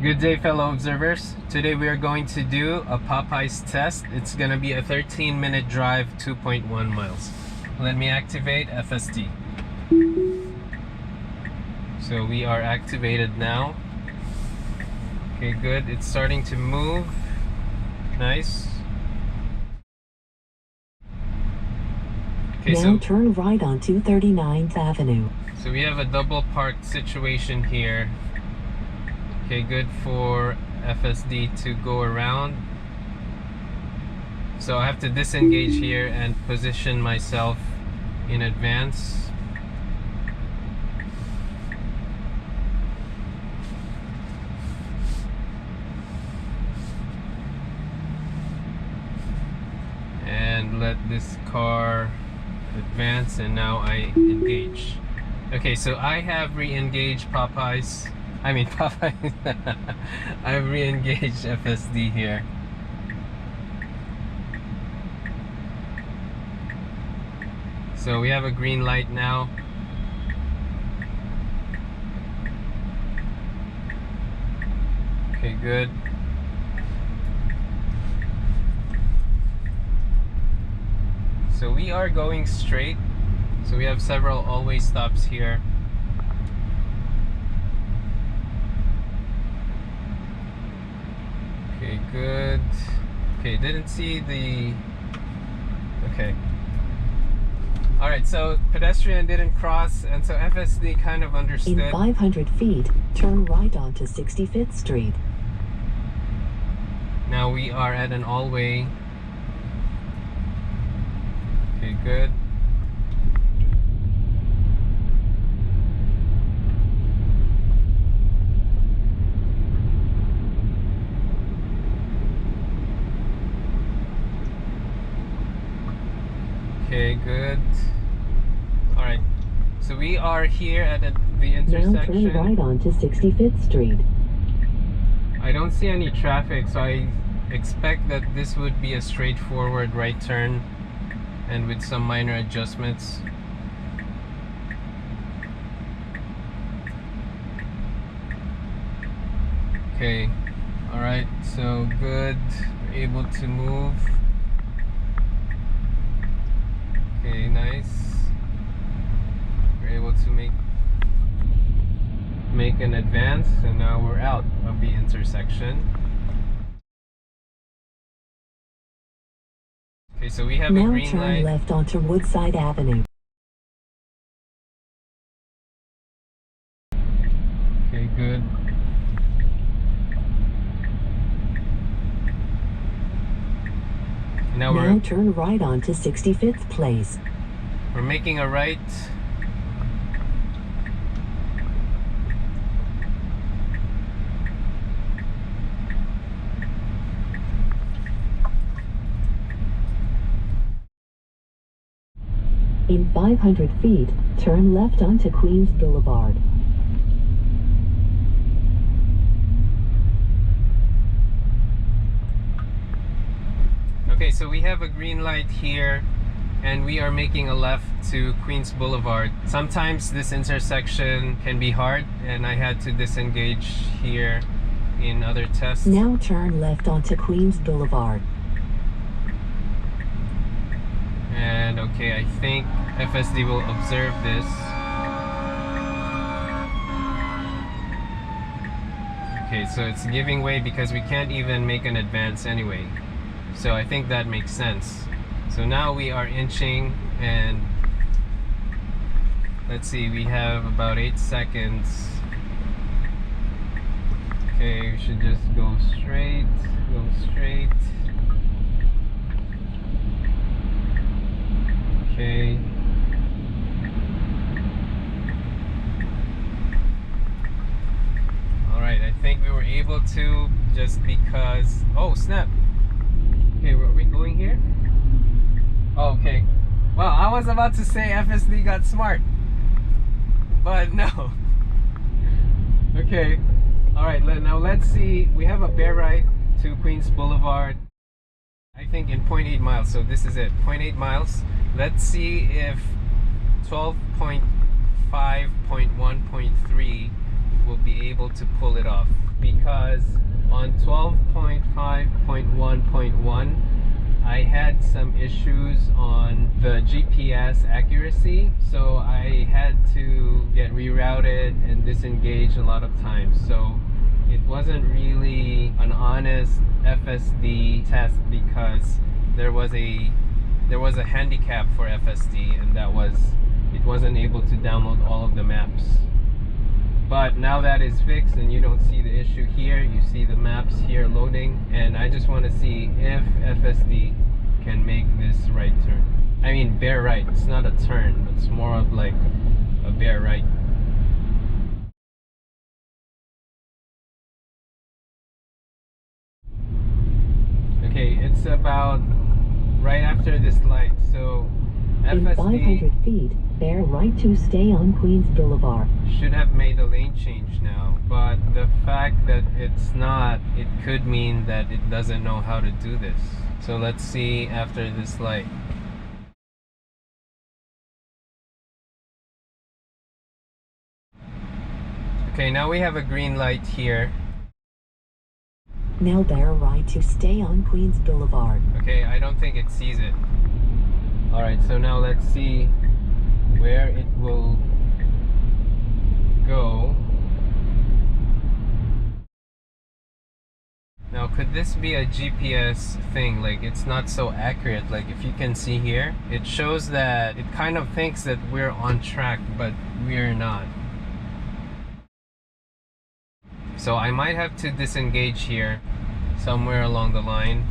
Good day, fellow observers. Today we are going to do a Popeyes test. It's going to be a 13-minute drive, 2.1 miles. Let me activate FSD. So we are activated now. Okay, good. It's starting to move. Nice. Okay, now turn right on 239th Avenue. So we have a double park situation here. Okay, good for FSD to go around. So I have to disengage here and position myself in advance. And let this car advance, and now I engage. Okay, so I have re-engaged Popeyes. I have re-engaged FSD here. So we have a green light now. Okay, good. So we are going straight. So we have several always stops here. Okay, good. Okay, didn't see the... Okay. Alright, so pedestrian didn't cross, and so FSD kind of understood. In 500 feet, turn right onto 65th Street. Now we are at an all-way. Okay, good. Okay, good. Alright, so we are here at the intersection. Now turn right onto 65th Street. I don't see any traffic, so I expect that this would be a straightforward right turn, and with some minor adjustments. Okay, alright, so good. We're able to move. Okay, nice. We're able to make an advance, and now we're out of the intersection. Okay, so we have a green light. Now turn left onto Woodside Avenue. Okay, good. Now turn right onto 65th Place. We're making a right. In 500 feet, turn left onto Queens Blvd. Okay, so we have a green light here, and we are making a left to Queens Blvd. Sometimes this intersection can be hard, and I had to disengage here in other tests. Now turn left onto Queens Blvd. And okay, I think FSD will observe this. Okay, so it's giving way because we can't even make an advance anyway. So I think that makes sense. So now we are inching, and let's see, we have about 8 seconds. Okay, we should just go straight, go straight. Okay. Alright, I think we were able to, just because... Oh, snap! Okay, are we going here? Oh, okay. Well, I was about to say FSD got smart, but no. Okay. Alright, now let's see. We have a bear right to Queens Blvd. I think in 0.8 miles, so this is it. 0.8 miles. Let's see if 12.5.1.3 will be able to pull it off, because on 12.5.1.1 I had some issues on the GPS accuracy, so I had to get rerouted and disengaged a lot of times. So it wasn't really an honest FSD test, because there was a handicap for FSD, and that was it wasn't able to download all of the maps. But now that is fixed and you don't see the issue here, you see the maps here loading, and I just want to see if FSD can make this right turn. I mean bare right, it's not a turn, it's more of like a bare right. Okay, it's about right after this light, so In FSD 500 feet, bear right to stay on Queens Boulevard. should have made a lane change now, but the fact that it's not, it could mean that it doesn't know how to do this. So let's see after this light. Okay, now we have a green light here. Now bear right to stay on Queens Boulevard. Okay, I don't think it sees it. Alright, so now let's see where it will go. Now, could this be a GPS thing? Like, it's not so accurate. Like, if you can see here, it shows that it kind of thinks that we're on track, but we're not. So I might have to disengage here somewhere along the line.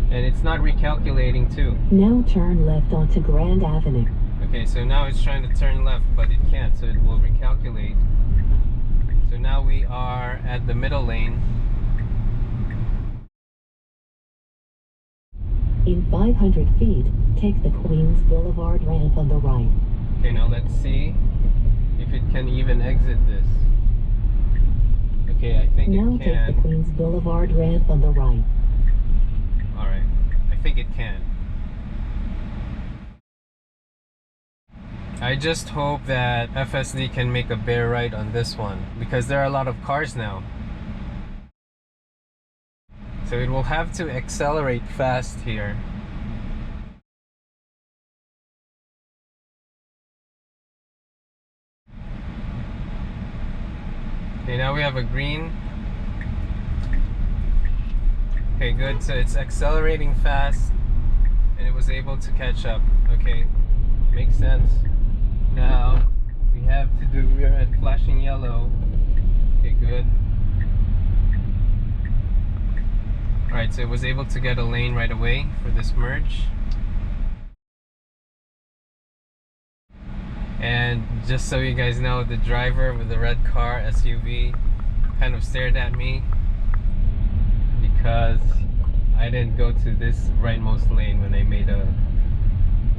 And it's not recalculating too. Now turn left onto Grand Avenue. Okay, so now it's trying to turn left, but it can't, so it will recalculate. So now we are at the middle lane. In 500 feet, take the Queens Boulevard ramp on the right. Okay, now let's see if it can even exit this. Okay, I think Now it take the can. Queens Boulevard ramp on the right. Alright, I think it can. I just hope that FSD can make a bare right on this one, because there are a lot of cars now. So it will have to accelerate fast here. Okay, now we have a green. Okay, good. So it's accelerating fast, and it was able to catch up. Okay, makes sense. Now we have to do rear end flashing yellow. Okay, good. Alright, so it was able to get a lane right away for this merge. And just so you guys know, the driver with the red car SUV kind of stared at me because I didn't go to this rightmost lane when I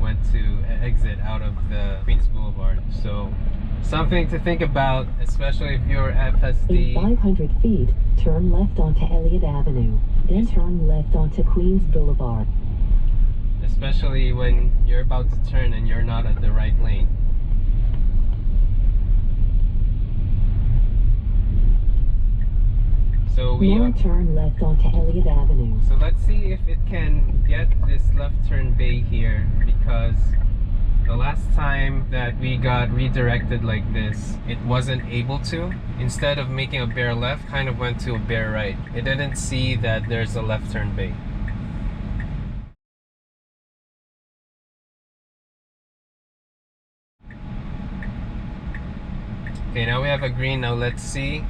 went to exit out of the Queens Boulevard. So something to think about, especially if you're FSD. In 500 feet, turn left onto Elliot Avenue, then turn left onto Queens Boulevard. Especially when you're about to turn and you're not at the right lane. So Now turn left onto Elliot Avenue. So let's see if it can get this left turn bay here, because the last time that we got redirected like this, it wasn't able to. Instead of making a bare left, kind of went to a bare right. It didn't see that there's a left turn bay. Okay, now we have a green. Now let's see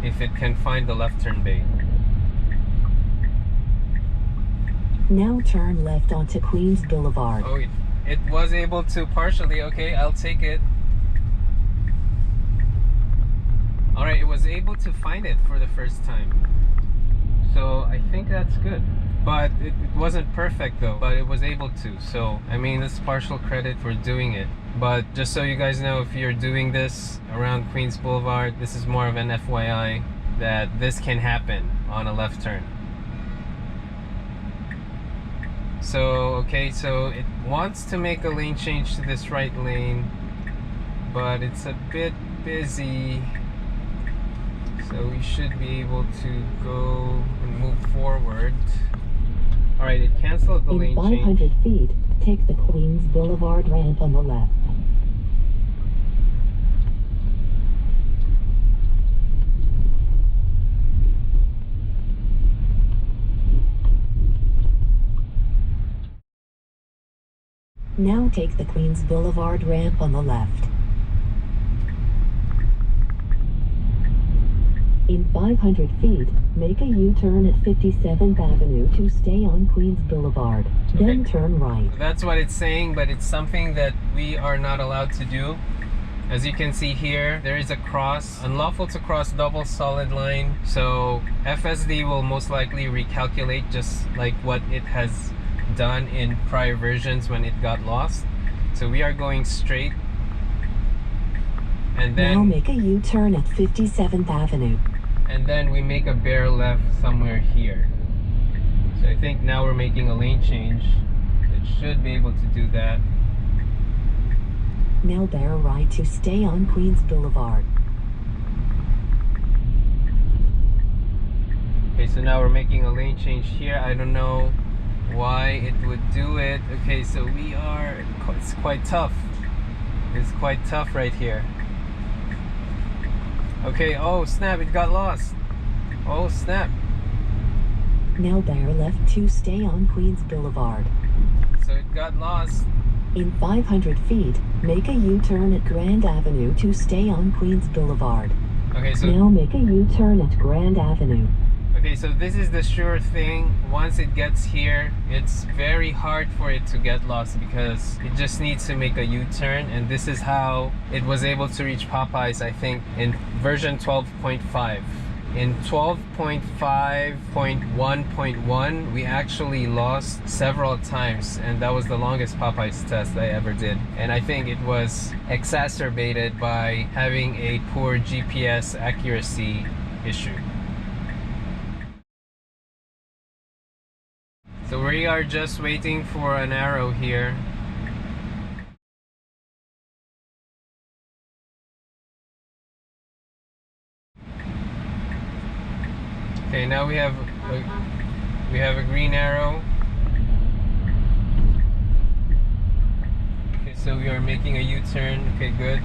if it can find the left turn bay. Now turn left onto Queens Boulevard. Oh, it was able to partially. Okay, I'll take it. Alright, it was able to find it for the first time. So I think that's good. But it wasn't perfect though, but it was able to. So, I mean, that's partial credit for doing it. But just so you guys know, if you're doing this around Queens Boulevard, this is more of an FYI that this can happen on a left turn. So, okay, so it wants to make a lane change to this right lane, but it's a bit busy. So we should be able to go and move forward. Alright, it canceled the In lane 500 change. feet, take the Queens Blvd ramp on the left. Now take the Queens Blvd ramp on the left. In 500 feet, make a U-turn at 57th Avenue to stay on Queens Blvd. Then Okay. turn right. That's what it's saying, but it's something that we are not allowed to do. As you can see here, there is a cross, unlawful to cross double solid line. So FSD will most likely recalculate just like what it has done in prior versions when it got lost. So we are going straight. And Now then make a U-turn at 57th Avenue. and then we make a bare left somewhere here. So I think now we're making a lane change. It should be able to do that. Now bear right to stay on Queens Blvd. Okay, so now we're making a lane change here. I don't know why it would do it. Okay, so we are, it's quite tough. It's quite tough right here. Okay, oh snap, it got lost. Oh snap. Now bear left to stay on Queens Blvd. So it got lost. In 500 feet, make a U-turn at Grand Avenue to stay on Queens Blvd. Okay, so Now make a U-turn at Grand Avenue. okay, so this is the sure thing. Once it gets here, it's very hard for it to get lost because it just needs to make a U-turn, and this is how it was able to reach Popeyes, I think, in version 12.5. In 12.5.1.1, we actually lost several times, and that was the longest Popeyes test I ever did. And I think it was exacerbated by having a poor GPS accuracy issue. So we are just waiting for an arrow here. Okay, now we have a green arrow. Okay, so we are making a U-turn. Okay, good.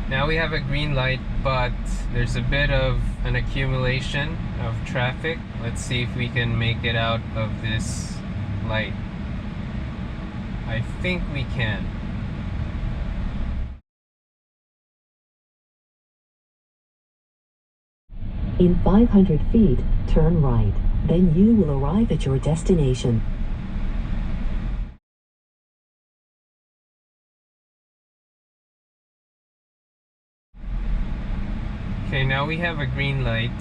Now we have a green light, but there's a bit of an accumulation of traffic. Let's see if we can make it out of this light. I think we can. In 500 feet, turn right. Then you will arrive at your destination. Okay, now we have a green light.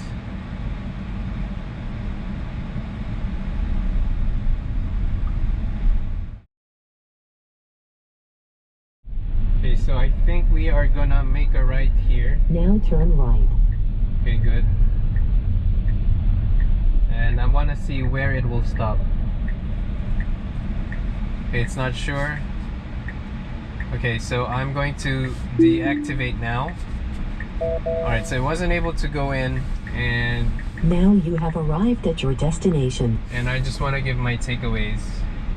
Okay, so I think we are gonna make a right here. Now turn right. Okay, good. And I want to see where it will stop. Okay, it's not sure. Okay, so I'm going to deactivate now. Alright, so I wasn't able to go in, and Now you have arrived at your destination. I just want to give my takeaways.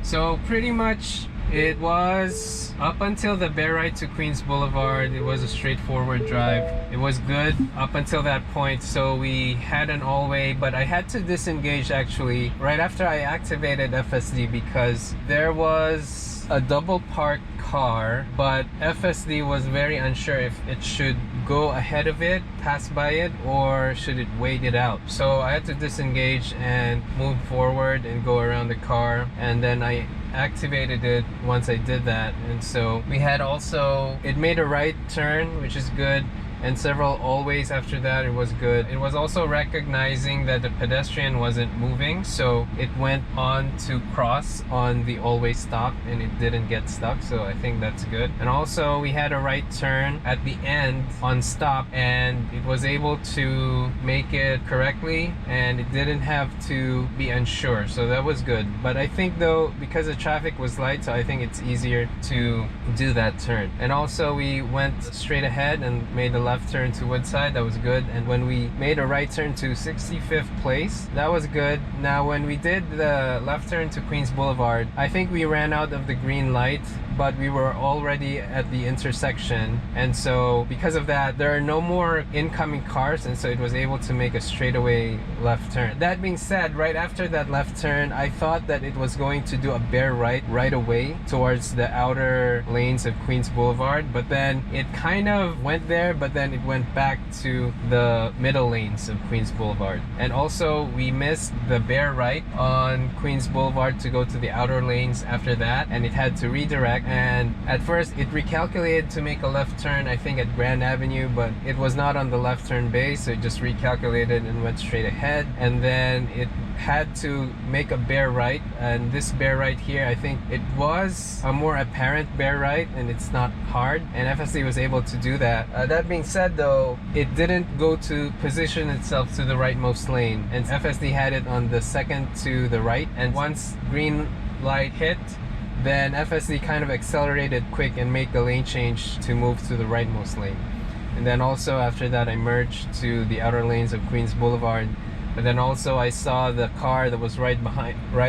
So pretty much it was up until the bare right to Queens Blvd. It was a straightforward drive. It was good up until that point. So we had an all-way, but I had to disengage actually right after I activated FSD because there was a double parked car, but FSD was very unsure if it should go ahead of it, pass by it, or should it wait it out. So I had to disengage and move forward and go around the car, and then I activated it once I did that. And so we had also, it made a right turn, which is good. and several always after that. It was good. It was also recognizing that the pedestrian wasn't moving, so it went on to cross on the always stop and it didn't get stuck, so I think that's good. And also we had a right turn at the end on stop, and it was able to make it correctly and it didn't have to be unsure, so that was good. But I think though, because the traffic was light, so I think it's easier to do that turn. And also we went straight ahead and made a left turn to Woodside. That was good. And when we made a right turn to 65th Place, that was good. Now when we did the left turn to Queens Blvd, I think we ran out of the green light, but we were already at the intersection, and so because of that there are no more incoming cars, and so it was able to make a straightaway left turn. That being said, right after that left turn, I thought that it was going to do a bare right away towards the outer lanes of Queens Blvd, but then it kind of went there, but then it went back to the middle lanes of Queens Blvd. And also we missed the bare right on Queens Blvd to go to the outer lanes after that, and it had to redirect. And at first it recalculated to make a left turn, I think at Grand Avenue, but it was not on the left turn bay, so it just recalculated and went straight ahead. And then it had to make a bare right, and this bare right here, I think it was a more apparent bare right and it's not hard, and FSD was able to do that. That being said though, it didn't go to position itself to the rightmost lane, and FSD had it on the second to the right, and once green light hit, then FSD kind of accelerated quick and made the lane change to move to the rightmost lane. And then also after that I merged to the outer lanes of Queens Blvd. But then also I saw the car that was right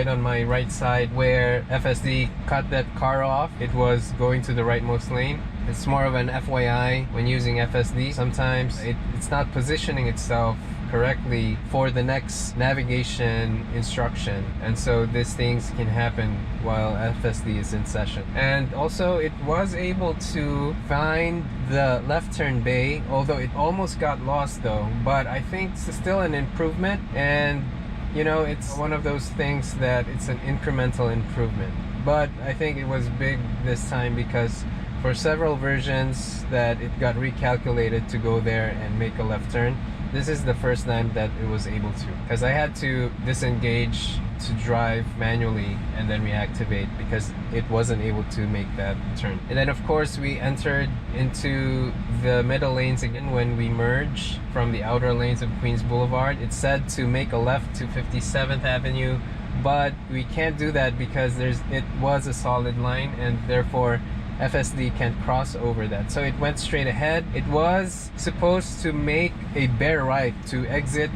on my right side, where FSD cut that car off. It was going to the rightmost lane. It's more of an FYI when using FSD. Sometimes it's not positioning itself correctly for the next navigation instruction, and so these things can happen while FSD is in session. And also it was able to find the left turn bay, although it almost got lost though, but I think it's still an improvement. And you know, it's one of those things that it's an incremental improvement, but I think it was big this time because for several versions that it got recalculated to go there and make a left turn. This is the first time that it was able to, because I had to disengage to drive manually and then reactivate because it wasn't able to make that turn. And then of course we entered into the middle lanes again when we merged from the outer lanes of Queens Blvd. It said to make a left to 57th Avenue, but we can't do that because it was a solid line, and therefore FSD can't cross over that. So it went straight ahead. It was supposed to make a bare right to exit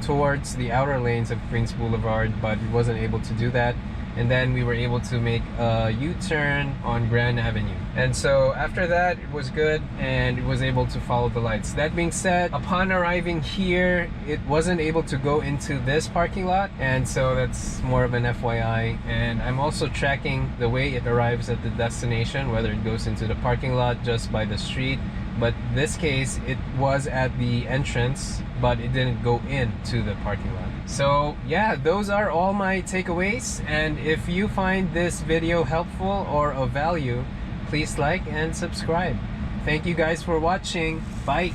towards the outer lanes of Queens Blvd, but it wasn't able to do that. And then we were able to make a U-turn on Grand Avenue. And so after that, it was good and it was able to follow the lights. That being said, upon arriving here, it wasn't able to go into this parking lot. And so that's more of an FYI. And I'm also tracking the way it arrives at the destination, whether it goes into the parking lot just by the street. But this case, it was at the entrance, but it didn't go into the parking lot. So yeah, those are all my takeaways. And if you find this video helpful or of value, please like and subscribe. Thank you guys for watching. Bye.